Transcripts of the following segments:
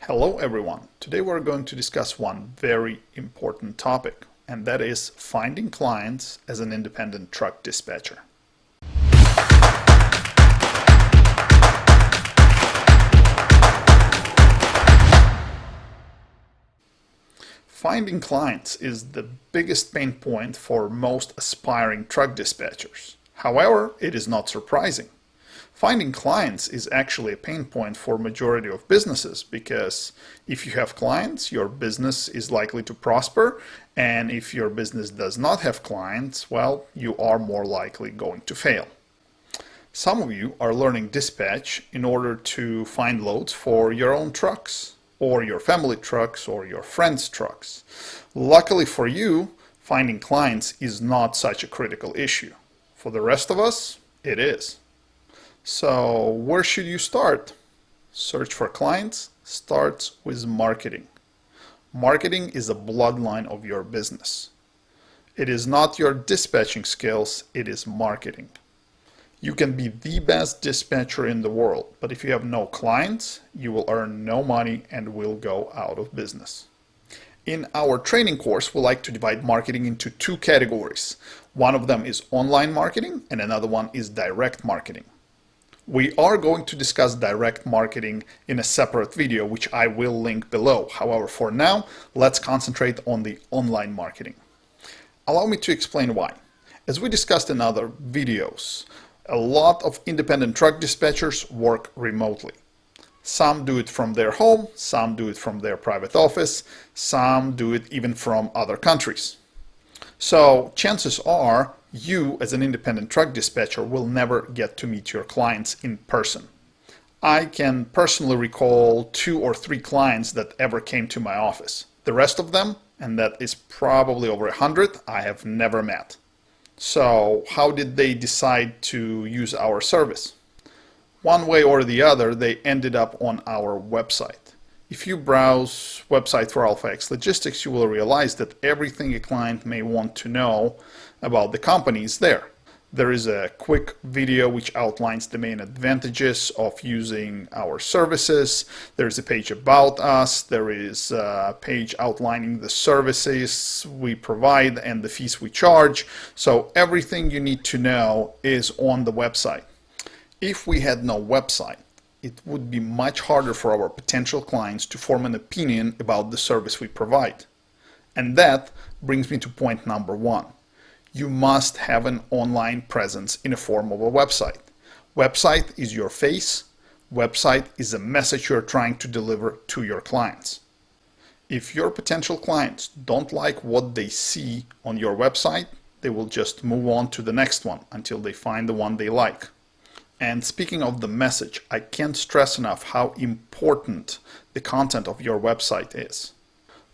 Hello everyone. Today we're going to discuss one very important topic, and that is finding clients as an independent truck dispatcher. Finding clients is the biggest pain point for most aspiring truck dispatchers. However, it is not surprising. Finding clients is actually a pain point for majority of businesses because if you have clients, your business is likely to prosper, and if your business does not have clients, well, you are more likely going to fail. Some of you are learning dispatch in order to find loads for your own trucks, or your family trucks, or your friends' trucks. Luckily for you, finding clients is not such a critical issue. For the rest of us, it is. So where should you start? Search for clients starts with marketing. Marketing is the bloodline of your business. It is not your dispatching skills, it is marketing. You can be the best dispatcher in the world, but if you have no clients, you will earn no money and will go out of business. In our training course, we like to divide marketing into two categories. One of them is online marketing and another one is direct marketing. We are going to discuss direct marketing in a separate video, which I will link below. However, for now, let's concentrate on the online marketing. Allow me to explain why. As we discussed in other videos, a lot of independent truck dispatchers work remotely. Some do it from their home, some do it from their private office, some do it even from other countries. So chances are you as an independent truck dispatcher will never get to meet your clients in person. I can personally recall 2 or 3 clients that ever came to my office. The rest of them, and that is probably over 100, I have never met. So how did they decide to use our service? One way or the other, they ended up on our website. If you browse website for AlphaX Logistics, you will realize that everything a client may want to know about the company is there. There is a quick video which outlines the main advantages of using our services. There's a page about us. There is a page outlining the services we provide and the fees we charge. So everything you need to know is on the website. If we had no website, it would be much harder for our potential clients to form an opinion about the service we provide. And that brings me to point number 1. You must have an online presence in the form of a website. Website is your face. Website is a message you're trying to deliver to your clients. If your potential clients don't like what they see on your website, they will just move on to the next one until they find the one they like. And speaking of the message, I can't stress enough how important the content of your website is.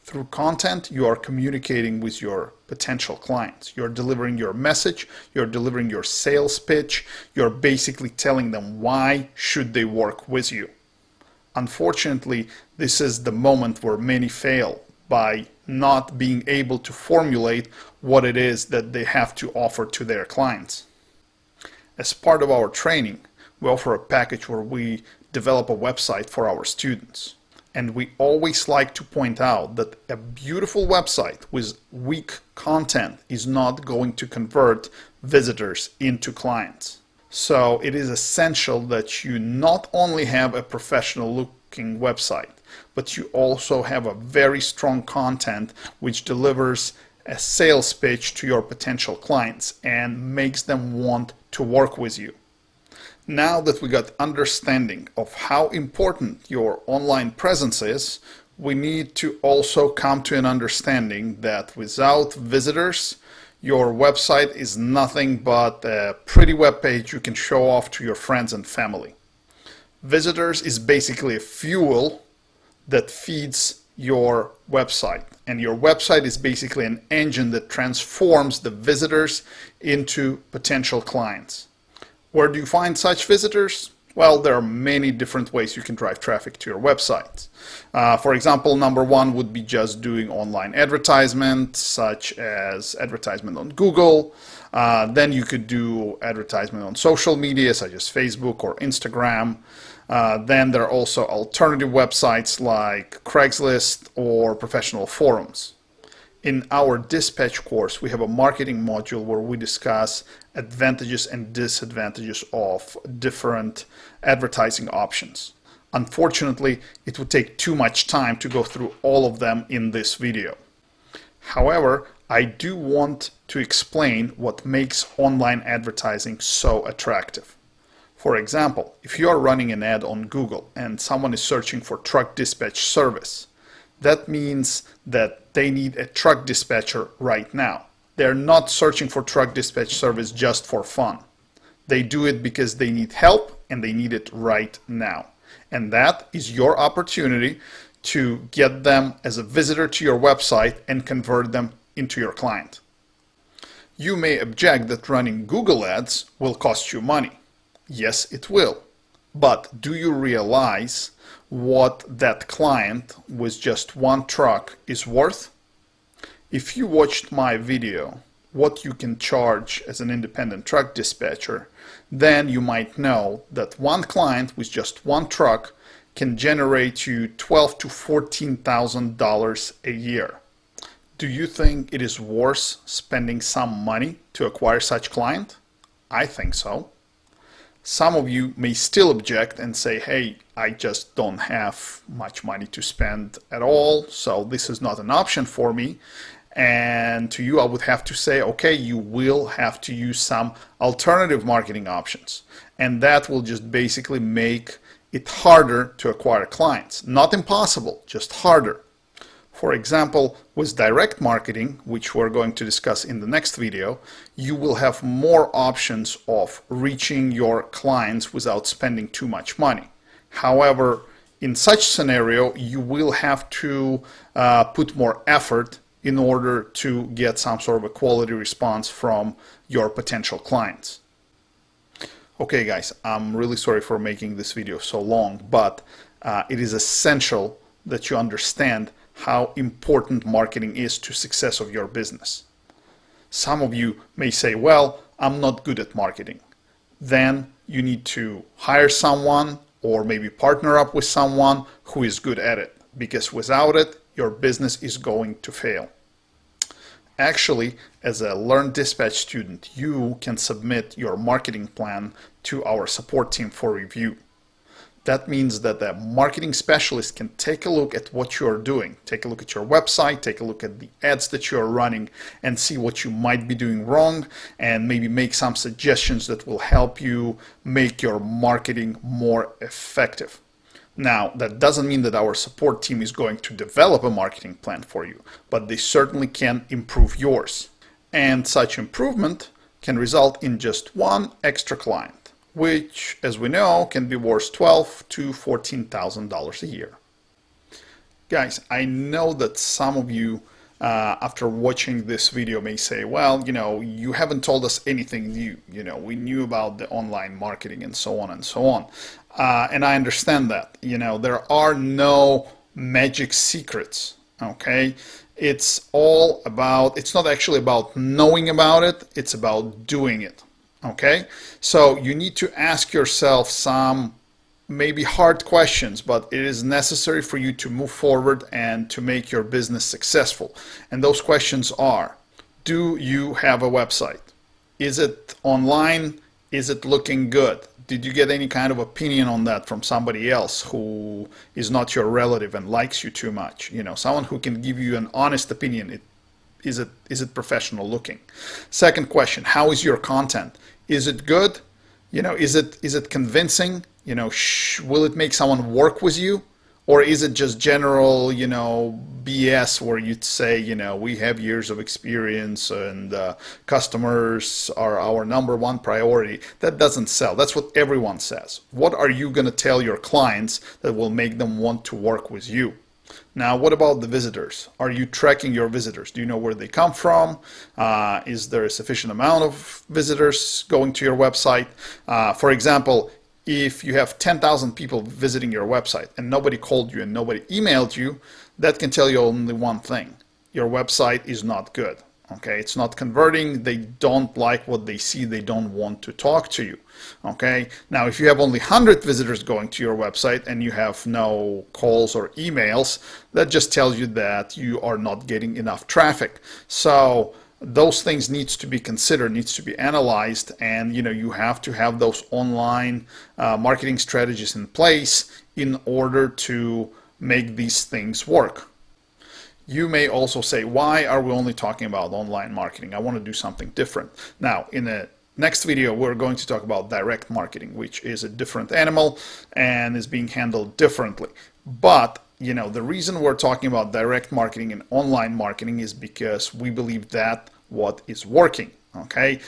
Through content, you are communicating with your potential clients. You're delivering your message, you're delivering your sales pitch, you're basically telling them why should they work with you. Unfortunately, this is the moment where many fail by not being able to formulate what it is that they have to offer to their clients. As part of our training, we offer a package where we develop a website for our students. And we always like to point out that a beautiful website with weak content is not going to convert visitors into clients. So it is essential that you not only have a professional looking website, but you also have a very strong content which delivers a sales pitch to your potential clients and makes them want to work with you. Now that we got understanding of how important your online presence is, we need to also come to an understanding that without visitors, your website is nothing but a pretty web page you can show off to your friends and family. Visitors is basically a fuel that feeds your website, and your website is basically an engine that transforms the visitors into potential clients. Where do you find such visitors? Well, there are many different ways you can drive traffic to your website. For example, number 1 would be just doing online advertisement, such as advertisement on Google. Then you could do advertisement on social media, such as Facebook or Instagram. Then there are also alternative websites like Craigslist or professional forums. In our dispatch course, we have a marketing module where we discuss advantages and disadvantages of different advertising options. Unfortunately, it would take too much time to go through all of them in this video. However, I do want to explain what makes online advertising so attractive. For example, if you are running an ad on Google and someone is searching for truck dispatch service, that means that they need a truck dispatcher right now. They're not searching for truck dispatch service just for fun. They do it because they need help and they need it right now. And that is your opportunity to get them as a visitor to your website and convert them into your client. You may object that running Google ads will cost you money. Yes, it will. But do you realize what that client with just one truck is worth? If you watched my video, what you can charge as an independent truck dispatcher, then you might know that one client with just one truck can generate you $12,000 to $14,000 a year. Do you think it is worth spending some money to acquire such client? I think so. Some of you may still object and say, hey, I just don't have much money to spend at all, so this is not an option for me. And to you, I would have to say, okay, you will have to use some alternative marketing options. And that will just basically make it harder to acquire clients. Not impossible, just harder. For example, with direct marketing, which we're going to discuss in the next video, you will have more options of reaching your clients without spending too much money. However, in such scenario, you will have to put more effort in order to get some sort of a quality response from your potential clients. Okay guys, I'm really sorry for making this video so long, but it is essential that you understand how important marketing is to success of your business. Some of you may say, well, I'm not good at marketing. Then you need to hire someone or maybe partner up with someone who is good at it, because without it, your business is going to fail. Actually, as a Learn Dispatch student, you can submit your marketing plan to our support team for review. That means that the marketing specialist can take a look at what you're doing, take a look at your website, take a look at the ads that you're running, and see what you might be doing wrong, and maybe make some suggestions that will help you make your marketing more effective. Now, that doesn't mean that our support team is going to develop a marketing plan for you, but they certainly can improve yours. And such improvement can result in just one extra client, which, as we know, can be worth $12,000 to $14,000 a year. Guys, I know that some of you, after watching this video, may say, well, you haven't told us anything new. We knew about the online marketing and so on and so on. And I understand that. There are no magic secrets, okay? It's not actually about knowing about it, it's about doing it. Okay, so you need to ask yourself some maybe hard questions, but it is necessary for you to move forward and to make your business successful. And those questions are, do you have a website? Is it online? Is it looking good? Did you get any kind of opinion on that from somebody else who is not your relative and likes you too much? Someone who can give you an honest opinion. Is it professional looking? Second question, how is your content? Is it good? Is it convincing? Will it make someone work with you? Or is it just general, BS where you'd say, we have years of experience and customers are our number one priority? That doesn't sell. That's what everyone says. What are you going to tell your clients that will make them want to work with you? Now, what about the visitors? Are you tracking your visitors? Do you know where they come from? Is there a sufficient amount of visitors going to your website? For example, if you have 10,000 people visiting your website and nobody called you and nobody emailed you, that can tell you only one thing. Your website is not good. Okay, it's not converting. They don't like what they see. They don't want to talk to you. Okay, now if you have only 100 visitors going to your website and you have no calls or emails, that just tells you that you are not getting enough traffic. So those things needs to be considered, needs to be analyzed, and you have to have those online marketing strategies in place in order to make these things work. You may also say, why are we only talking about online marketing? I want to do something different. Now, in the next video, we're going to talk about direct marketing, which is a different animal and is being handled differently. But, the reason we're talking about direct marketing and online marketing is because we believe that what is working. Okay?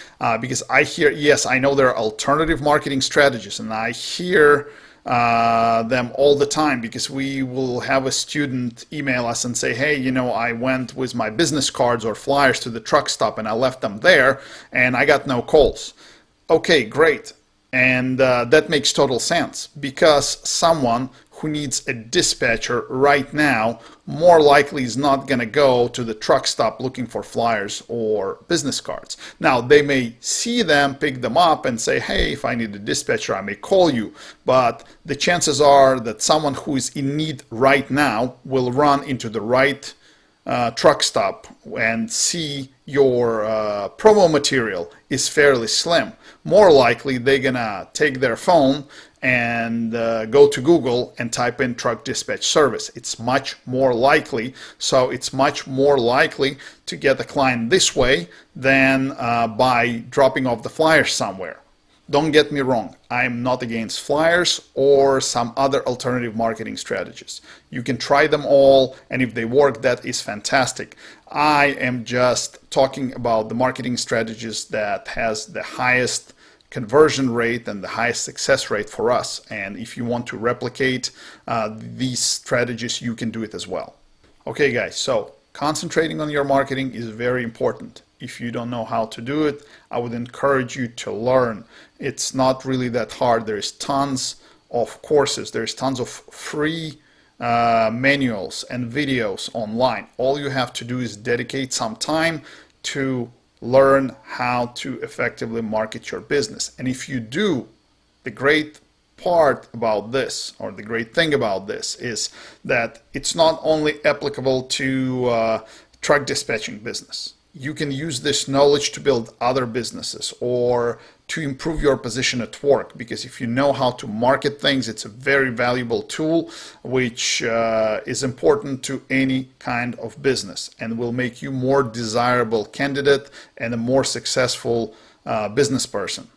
Because I hear, yes, I know there are alternative marketing strategies, and I hear them all the time, because we will have a student email us and say, hey, I went with my business cards or flyers to the truck stop and I left them there and I got no calls. Okay, great. And that makes total sense, because someone who needs a dispatcher right now more likely is not going to go to the truck stop looking for flyers or business cards. Now, they may see them, pick them up, and say, hey, if I need a dispatcher, I may call you. But the chances are that someone who is in need right now will run into the right truck stop and see your promo material is fairly slim. More likely, they're gonna take their phone and go to Google and type in truck dispatch service. It's much more likely. So it's much more likely to get the client this way than by dropping off the flyers somewhere. Don't get me wrong, I'm not against flyers or some other alternative marketing strategies. You can try them all, and if they work, that is fantastic. I am just talking about the marketing strategies that has the highest conversion rate and the highest success rate for us. And if you want to replicate these strategies, you can do it as well. Okay, guys, so concentrating on your marketing is very important. If you don't know how to do it, I would encourage you to learn. It's not really that hard. There's tons of courses. There's tons of free manuals and videos online. All you have to do is dedicate some time to learn how to effectively market your business. And if you do, the great part about this, or the great thing about this, is that it's not only applicable to truck dispatching business. You can use this knowledge to build other businesses or to improve your position at work, because if you know how to market things, it's a very valuable tool which is important to any kind of business and will make you more desirable candidate and a more successful business person.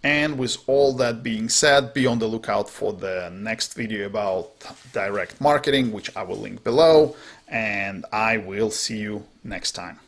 And with all that being said, be on the lookout for the next video about direct marketing, which I will link below, and I will see you next time.